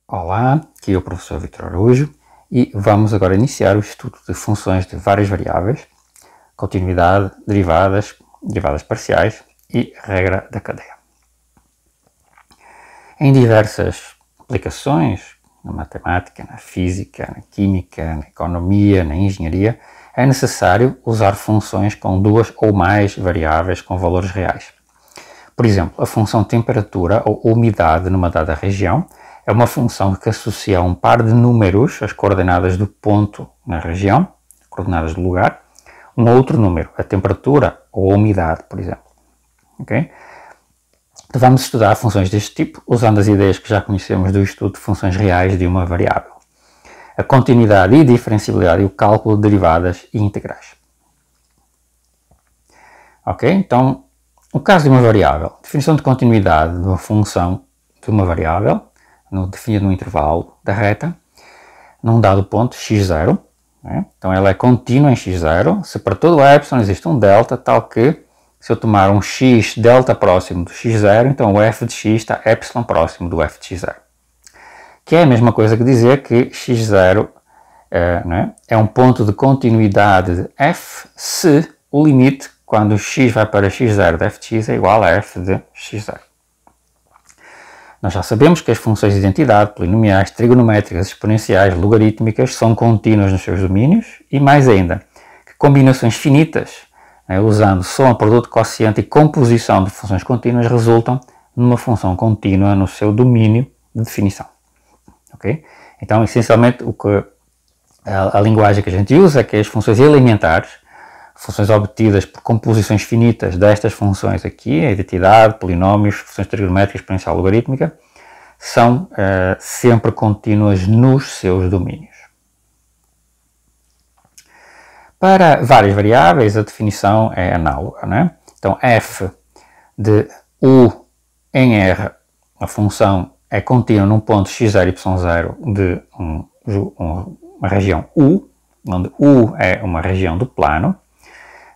Olá, aqui é o professor Vítor Araújo e vamos agora iniciar o estudo de funções de várias variáveis, continuidade, derivadas, derivadas parciais e regra da cadeia. Em diversas aplicações, na matemática, na física, na química, na economia, na engenharia, é necessário usar funções com duas ou mais variáveis com valores reais. Por exemplo, a função temperatura ou umidade numa dada região é uma função que associa a um par de números as coordenadas do ponto na região, coordenadas do lugar, um outro número, a temperatura ou a umidade, por exemplo. Okay? Então vamos estudar funções deste tipo usando as ideias que já conhecemos do estudo de funções reais de uma variável. A continuidade e diferenciabilidade e o cálculo de derivadas e integrais. Ok? Então, no caso de uma variável, definição de continuidade de uma função de uma variável, definida no intervalo da reta, num dado ponto x0. Né? Então ela é contínua em x0, se para todo o epsilon existe um delta, tal que se eu tomar um x delta próximo do x0, então o f de x está epsilon próximo do f de x0. Que é a mesma coisa que dizer que x0 né, é um ponto de continuidade de f se o limite, quando x vai para x0 de f de x, é igual a f de x0. Nós já sabemos que as funções de identidade, polinomiais, trigonométricas, exponenciais, logarítmicas são contínuas nos seus domínios e, mais ainda, que combinações finitas, usando soma, produto, quociente e composição de funções contínuas, resultam numa função contínua no seu domínio de definição. Okay? Então, essencialmente, a linguagem que a gente usa é que as funções elementares, funções obtidas por composições finitas destas funções aqui, a identidade, polinómios, funções trigonométricas, exponencial, logarítmica, são sempre contínuas nos seus domínios. Para várias variáveis, a definição é análoga. Né? Então, f de u em r, a função é contínua num ponto x0, y0 de uma região U, onde U é uma região do plano.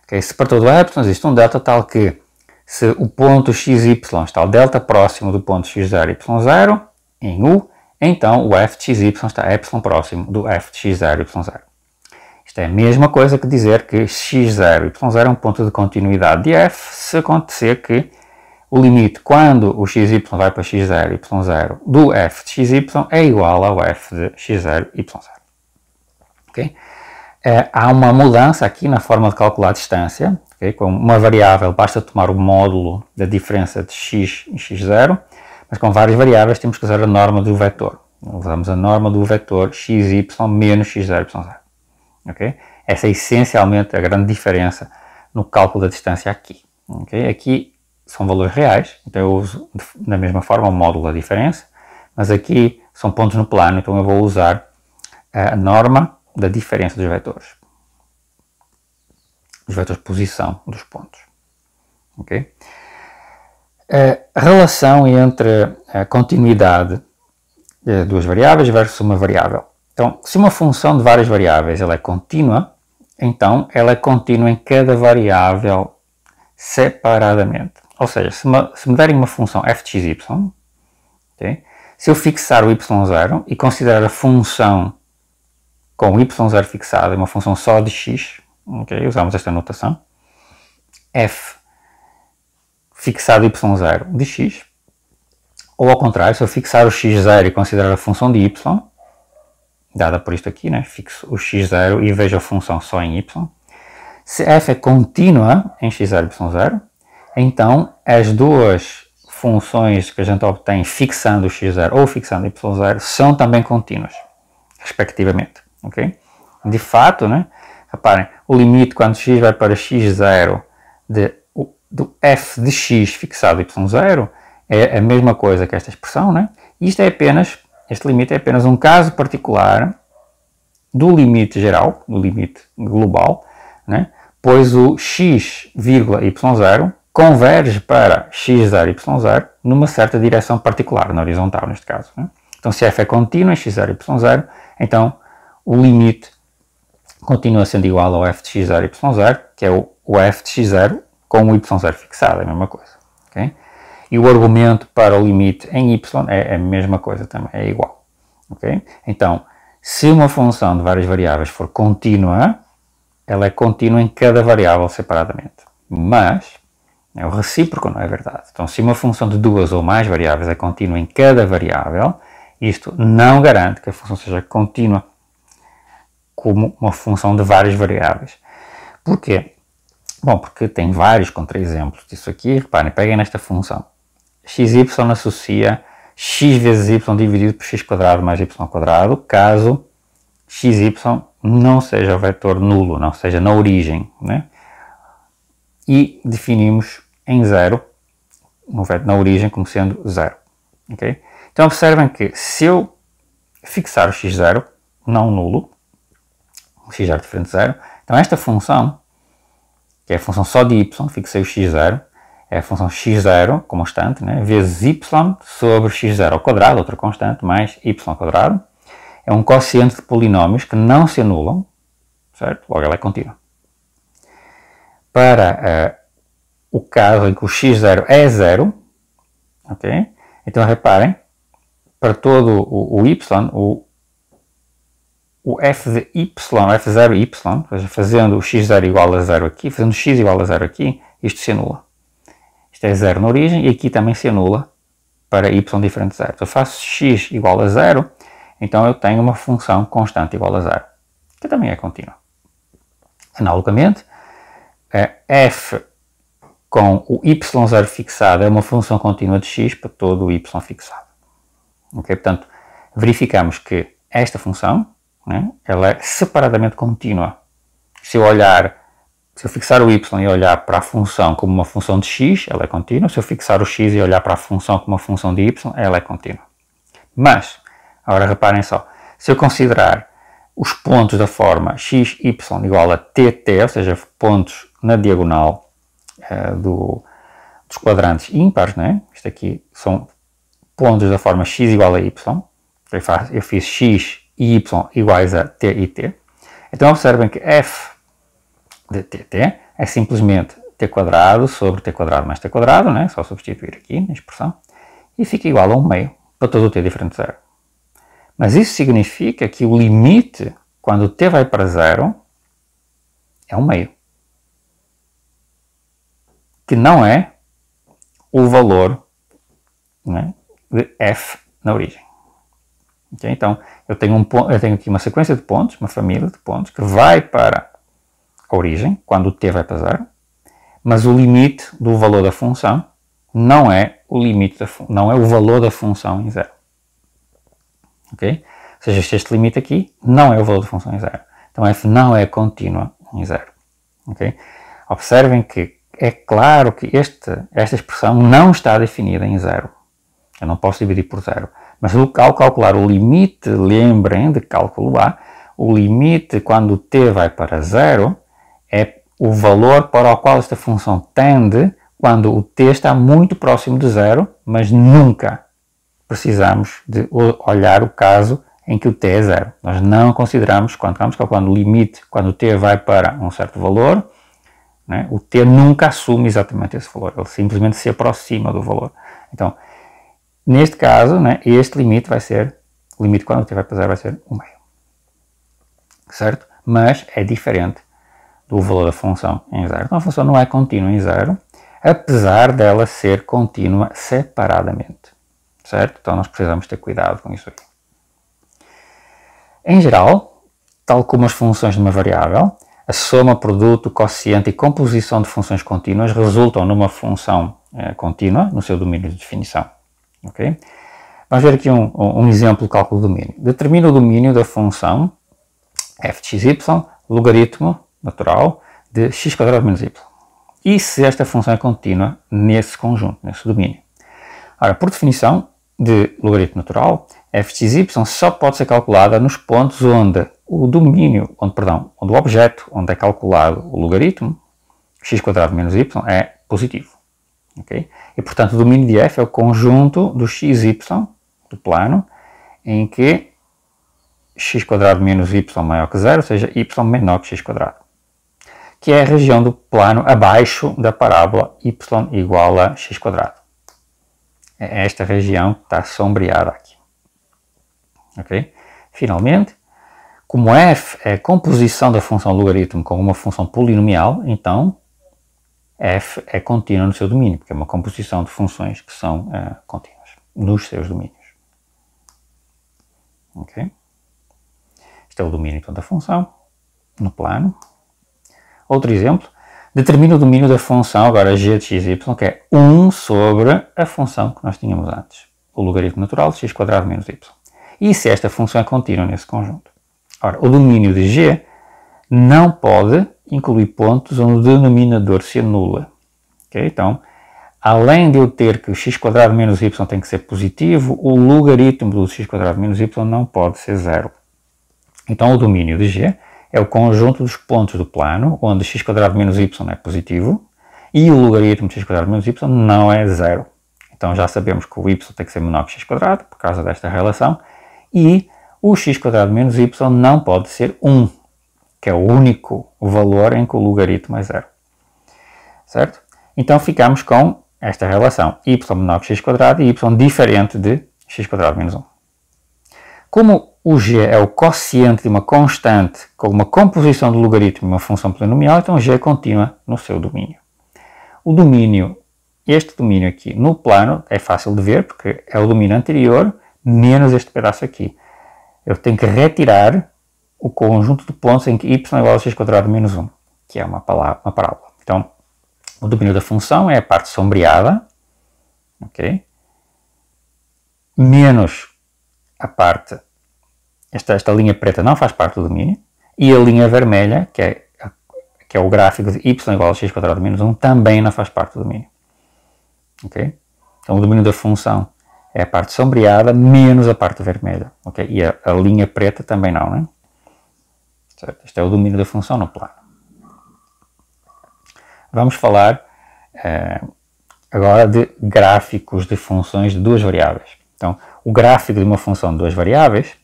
Okay? Se para todo o epsilon existe um delta tal que, se o ponto xy está o delta próximo do ponto x0, y0 em U, então o f de xy está epsilon próximo do f de x0, y0. Isto é a mesma coisa que dizer que x0, y0 é um ponto de continuidade de f se acontecer que o limite quando o xy vai para x0, y0 do f de xy é igual ao f de x0, y0. Okay? Há uma mudança aqui na forma de calcular a distância. Okay? Com uma variável basta tomar o módulo da diferença de x em x0, mas com várias variáveis temos que usar a norma do vetor. Usamos a norma do vetor xy menos x0, y0. Okay? Essa é essencialmente a grande diferença no cálculo da distância aqui. Okay? Aqui são valores reais, então eu uso da mesma forma o módulo da diferença, mas aqui são pontos no plano, então eu vou usar a norma da diferença dos vetores de posição dos pontos. Okay? A relação entre a continuidade de duas variáveis versus uma variável. Então, se uma função de várias variáveis ela é contínua, então ela é contínua em cada variável separadamente. Ou seja, se me derem uma função f de xy, okay, se eu fixar o y0 e considerar a função com o y0 fixado, é uma função só de x, okay, usamos esta notação, f fixado y0 de x, ou ao contrário, se eu fixar o x0 e considerar a função de y, dada por isto aqui, né, fixo o x0 e vejo a função só em y, se f é contínua em x0 e y0, então as duas funções que a gente obtém fixando o x0 ou fixando o y0 são também contínuas, respectivamente. Okay? De fato, né, reparem, o limite quando x vai para x0 do f de x fixado y0 é a mesma coisa que esta expressão, né? Este limite é apenas um caso particular do limite geral, do limite global, né? Pois o x, y0 converge para x0 e y0 numa certa direção particular, na horizontal neste caso. Né? Então se f é contínuo em x0 e y0, então o limite continua sendo igual ao f de x0 e y0, que é o f de x0 com o y0 fixado, é a mesma coisa. Okay? E o argumento para o limite em y é a mesma coisa também, é igual. Okay? Então, se uma função de várias variáveis for contínua, ela é contínua em cada variável separadamente. Mas o recíproco não é verdade. Então, se uma função de duas ou mais variáveis é contínua em cada variável, isto não garante que a função seja contínua como uma função de várias variáveis. Porquê? Bom, porque tem vários contra-exemplos disso aqui. Reparem, peguem nesta função. xy associa x vezes y dividido por x quadrado mais y quadrado, caso xy não seja o vetor nulo, não seja na origem, né? E definimos em zero, na origem, como sendo zero. Okay? Então observem que se eu fixar o x0, não nulo, o x0 diferente de zero, então esta função, que é a função só de y, fixei o x0, é a função x0, constante, né, vezes y sobre x0 ao quadrado, outra constante, mais y ao quadrado. É um quociente de polinómios que não se anulam, certo? Logo ela é contínua. Para o caso em que o x0 é zero, ok? Então reparem, para todo o y, o f de y, f0y, ou seja, fazendo o x0 igual a zero aqui, fazendo x igual a zero aqui, isto se anula. Isto é zero na origem e aqui também se anula para y diferente de zero. Se eu faço x igual a zero, então eu tenho uma função constante igual a zero, que também é contínua. Analogamente, f com o y0 fixado é uma função contínua de x para todo o y fixado. Okay? Portanto, verificamos que esta função, né, ela é separadamente contínua. Se eu fixar o y e olhar para a função como uma função de x, ela é contínua. Se eu fixar o x e olhar para a função como uma função de y, ela é contínua. Mas, agora reparem só, se eu considerar os pontos da forma xy igual a tt, ou seja, pontos na diagonal dos quadrantes ímpares, né? Isto aqui são pontos da forma x igual a y, eu fiz x e y iguais a t e t. Então observem que f de tt é simplesmente t quadrado sobre t quadrado mais t quadrado, né? Só substituir aqui na expressão, e fica igual a 1/2 para todo o t diferente de zero. Mas isso significa que o limite, quando o t vai para zero, é 1/2. Que não é o valor, né, de f na origem. Okay? Então, eu tenho aqui uma sequência de pontos, uma família de pontos, que vai para a origem, quando o t vai para zero, mas o limite do valor da função não é não é o valor da função em zero. Okay? Ou seja, este limite aqui não é o valor da função em zero. Então, f não é contínua em zero. Okay? Observem que é claro que esta expressão não está definida em zero. Eu não posso dividir por zero. Mas ao calcular o limite, lembrem de cálculo A, o limite quando o t vai para zero é o valor para o qual esta função tende quando o t está muito próximo de zero, mas nunca precisamos de olhar o caso em que o t é zero. Nós não consideramos, quando estamos calculando o limite, quando o t vai para um certo valor, né, o t nunca assume exatamente esse valor, ele simplesmente se aproxima do valor. Então, neste caso, né, este limite vai ser, o limite quando o t vai para zero vai ser 1/2. Certo? Mas é diferente do valor da função em zero. Então a função não é contínua em zero, apesar dela ser contínua separadamente. Certo? Então nós precisamos ter cuidado com isso aqui. Em geral, tal como as funções de uma variável, a soma, produto, quociente e composição de funções contínuas resultam numa função contínua no seu domínio de definição. Okay? Vamos ver aqui um exemplo de cálculo de domínio. Determina o domínio da função f de xy, logaritmo natural de x² menos y. E se esta função é contínua nesse conjunto, nesse domínio. Ora, por definição de logaritmo natural, f de xy só pode ser calculada nos pontos onde o domínio, onde o objeto onde é calculado o logaritmo, x² menos y, é positivo. Okay? E, portanto, o domínio de f é o conjunto do xy do plano em que x² menos y maior que zero, ou seja, y menor que x², que é a região do plano abaixo da parábola y igual a x². É esta região que está sombreada aqui. ok? Finalmente, como f é a composição da função logaritmo com uma função polinomial, então f é contínua no seu domínio, porque é uma composição de funções que são contínuas nos seus domínios. Ok? Este é o domínio então, da função no plano. Outro exemplo, determina o domínio da função, agora g de x e y, que é 1 sobre a função que nós tínhamos antes, o logaritmo natural de x² menos y. E se esta função é contínua nesse conjunto? Ora, o domínio de g não pode incluir pontos onde o denominador se anula. Okay? Então, além de eu ter que o x² menos y tem que ser positivo, o logaritmo do x² menos y não pode ser zero. Então, o domínio de g é o conjunto dos pontos do plano onde x² menos y é positivo e o logaritmo de x² menos y não é zero. Então, já sabemos que o y tem que ser menor que x² por causa desta relação e o x² menos y não pode ser 1, que é o único valor em que o logaritmo é zero. Certo? Então ficamos com esta relação y menor que x² e y diferente de x² menos 1. Como o g é o quociente de uma constante com uma composição do logaritmo e uma função polinomial, então g é contínua no seu domínio. O domínio, este domínio aqui no plano, é fácil de ver porque é o domínio anterior menos este pedaço aqui. Eu tenho que retirar o conjunto de pontos em que y é igual a x² menos 1, que é uma parábola. Então, o domínio da função é a parte sombreada, ok? Menos a parte, esta linha preta não faz parte do domínio, e a linha vermelha, que é o gráfico de y igual a x² menos 1, também não faz parte do domínio. Ok? Então, o domínio da função é a parte sombreada menos a parte vermelha. Okay? E a linha preta também não, né? Certo? Este é o domínio da função no plano. Vamos falar agora de gráficos de funções de duas variáveis. Então, o gráfico de uma função de duas variáveis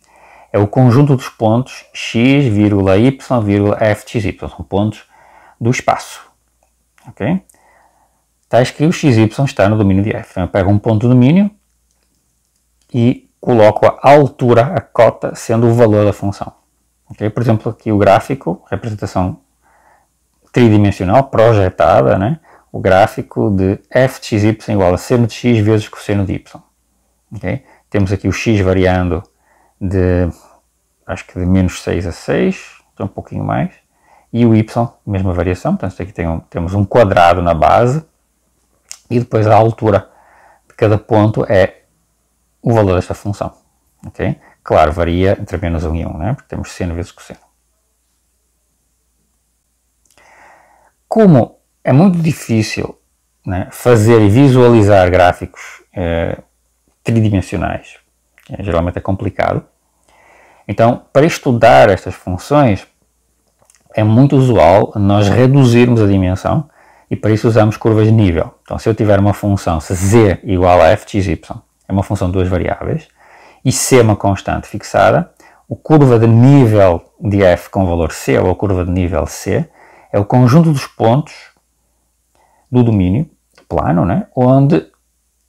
é o conjunto dos pontos x, y, f de xy. São pontos do espaço. Ok? Tais que o xy está no domínio de f. Então, eu pego um ponto do domínio e coloco a altura, a cota, sendo o valor da função. Okay? Por exemplo, aqui o gráfico, representação tridimensional, projetada, né? O gráfico de f de xy igual a seno de x vezes cosseno de y. Okay? Temos aqui o x variando de, acho que de menos 6 a 6, então um pouquinho mais, e o y, mesma variação, portanto aqui temos um quadrado na base, e depois a altura de cada ponto é o valor desta função. Okay? Claro, varia entre menos 1 e 1, né? Porque temos seno vezes cosseno. Como é muito difícil, né, fazer e visualizar gráficos tridimensionais, geralmente é complicado, então para estudar estas funções é muito usual nós reduzirmos a dimensão e para isso usamos curvas de nível. Então se eu tiver uma função, se z igual a f de xy, é uma função de duas variáveis, e c é uma constante fixada, a curva de nível de f com valor c, ou a curva de nível c, é o conjunto dos pontos do domínio plano, né, onde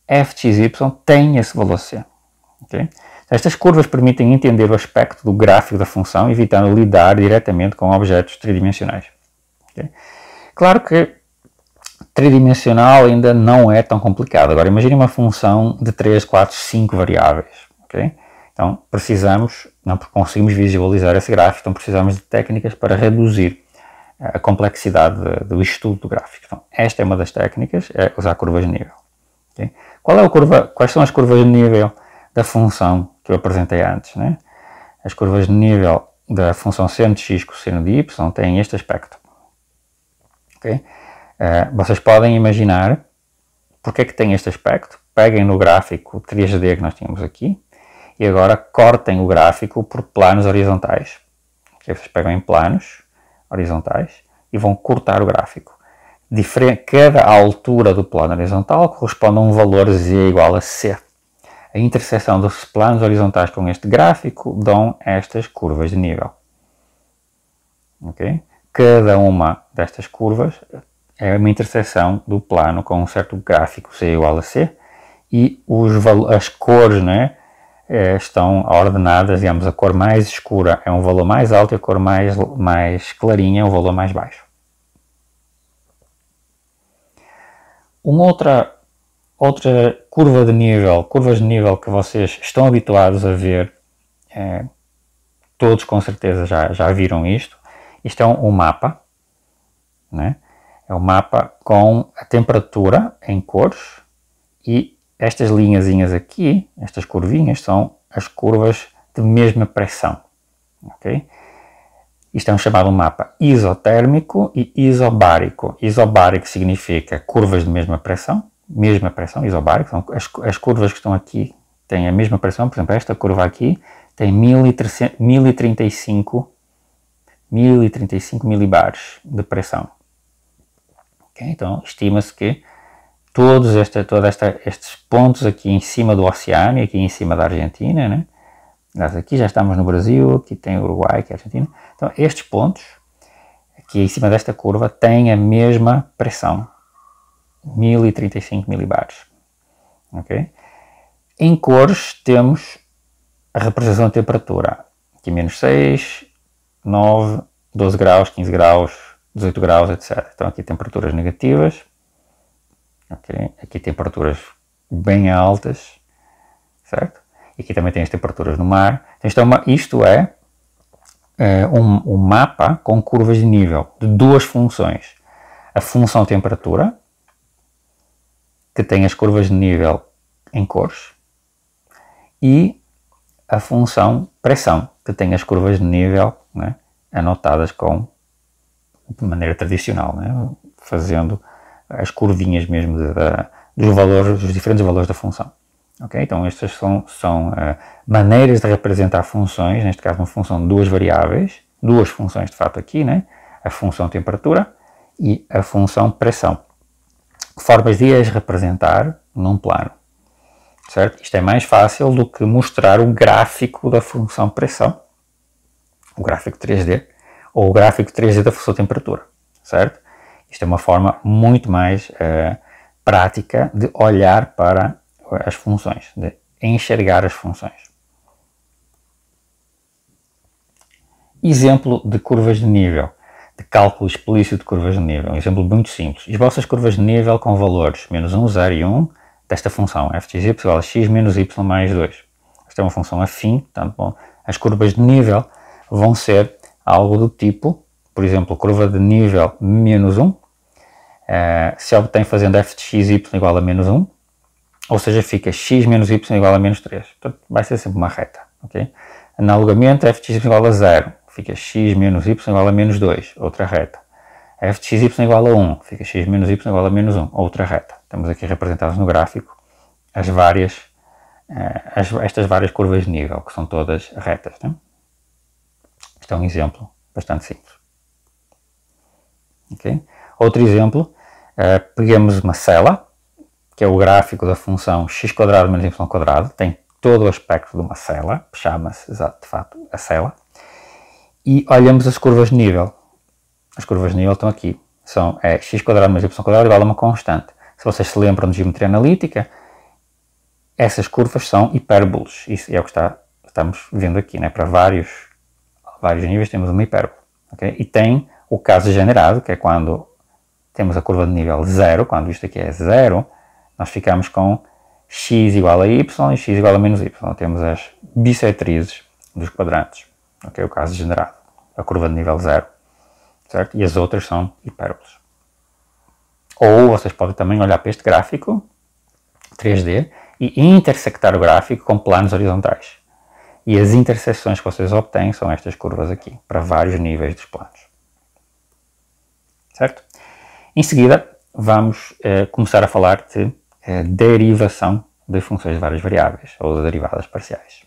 f de xy tem esse valor c. Okay? Estas curvas permitem entender o aspecto do gráfico da função, evitando lidar diretamente com objetos tridimensionais. Okay? Claro que tridimensional ainda não é tão complicado. Agora imagine uma função de 3, 4, 5 variáveis. Okay? Então precisamos, não conseguimos visualizar esse gráfico, então precisamos de técnicas para reduzir a complexidade do estudo do gráfico. Então, esta é uma das técnicas, é usar curvas de nível. Okay? Quais são as curvas de nível da função que eu apresentei antes? Né? As curvas de nível da função seno de x cosseno de y têm este aspecto. Okay? Vocês podem imaginar porque é que tem este aspecto. Peguem no gráfico 3D que nós tínhamos aqui e agora cortem o gráfico por planos horizontais. Okay? Vocês pegam em planos horizontais e vão cortar o gráfico. Cada altura do plano horizontal corresponde a um valor z igual a c. A interseção dos planos horizontais com este gráfico dão estas curvas de nível. Okay? Cada uma destas curvas é uma interseção do plano com um certo gráfico z igual a c e as cores, né, estão ordenadas, digamos, a cor mais escura é um valor mais alto e a cor mais clarinha é um valor mais baixo. Outra curvas de nível que vocês estão habituados a ver, todos com certeza já viram isto. Isto é um mapa, né? É um mapa com a temperatura em cores e estas linhazinhas aqui, estas curvinhas, são as curvas de mesma pressão, ok? Isto é um chamado mapa isotérmico e isobárico. Isobárico significa curvas de mesma pressão, isobárico, são as curvas que estão aqui têm a mesma pressão. Por exemplo, esta curva aqui tem 1035 milibares de pressão. Okay? Então, estima-se que todos estes pontos aqui em cima do oceano e aqui em cima da Argentina, né? Aqui já estamos no Brasil, aqui tem o Uruguai, aqui a Argentina. Então, estes pontos, aqui em cima desta curva, têm a mesma pressão, 1035 milibares. Okay? Em cores, temos a representação de temperatura. Aqui menos 6, 9, 12 graus, 15 graus, 18 graus, etc. Então, aqui temperaturas negativas. Okay? Aqui temperaturas bem altas, certo? E aqui também tem as temperaturas no mar. Então, isto é um mapa com curvas de nível de duas funções. A função temperatura, que tem as curvas de nível em cores, e a função pressão, que tem as curvas de nível, né, anotadas de maneira tradicional, né, fazendo as curvinhas mesmo dos diferentes valores da função. Okay? Então, estas são maneiras de representar funções, neste caso uma função de duas variáveis, duas funções de fato aqui, né? A função temperatura e a função pressão. Formas de as representar num plano, certo? Isto é mais fácil do que mostrar o gráfico da função pressão, o gráfico 3D, ou o gráfico 3D da função temperatura, certo? Isto é uma forma muito mais prática de olhar para as funções, de enxergar as funções. Exemplo de curvas de nível, de cálculo explícito de curvas de nível. Um exemplo muito simples. As vossas curvas de nível com valores menos 1, 0 e 1 desta função f de x igual a x menos y mais 2. Esta é uma função afim, portanto, as curvas de nível vão ser algo do tipo, por exemplo, curva de nível menos 1, se obtém fazendo f de x y igual a menos 1, ou seja, fica x menos y igual a menos 3. Portanto, vai ser sempre uma reta. Okay? Analogamente, f de x igual a 0, fica x menos y igual a menos 2, outra reta. f de x igual a 1, fica x menos y igual a menos 1, outra reta. Estamos aqui representados no gráfico estas várias curvas de nível, que são todas retas. Né? Este é um exemplo bastante simples. Okay? Outro exemplo, pegamos uma cela, que é o gráfico da função x² menos y², tem todo o aspecto de uma cela, chama-se de facto a cela, e olhamos as curvas de nível. As curvas de nível estão aqui, são x² menos y² igual a uma constante. Se vocês se lembram de geometria analítica, essas curvas são hipérboles, isso é o que estamos vendo aqui, né? Para vários níveis temos uma hipérbole. Okay? E tem o caso generado, que é quando temos a curva de nível 0, quando isto aqui é 0, nós ficamos com x igual a y e x igual a menos y. Temos as bissetrizes dos quadrantes. Okay? O caso generado. A curva de nível 0. Certo? E as outras são hipérboles. Ou vocês podem também olhar para este gráfico 3D e intersectar o gráfico com planos horizontais. E as interseções que vocês obtêm são estas curvas aqui, para vários níveis dos planos. Certo? Em seguida, vamos começar a falar de derivação de funções de várias variáveis, ou de derivadas parciais.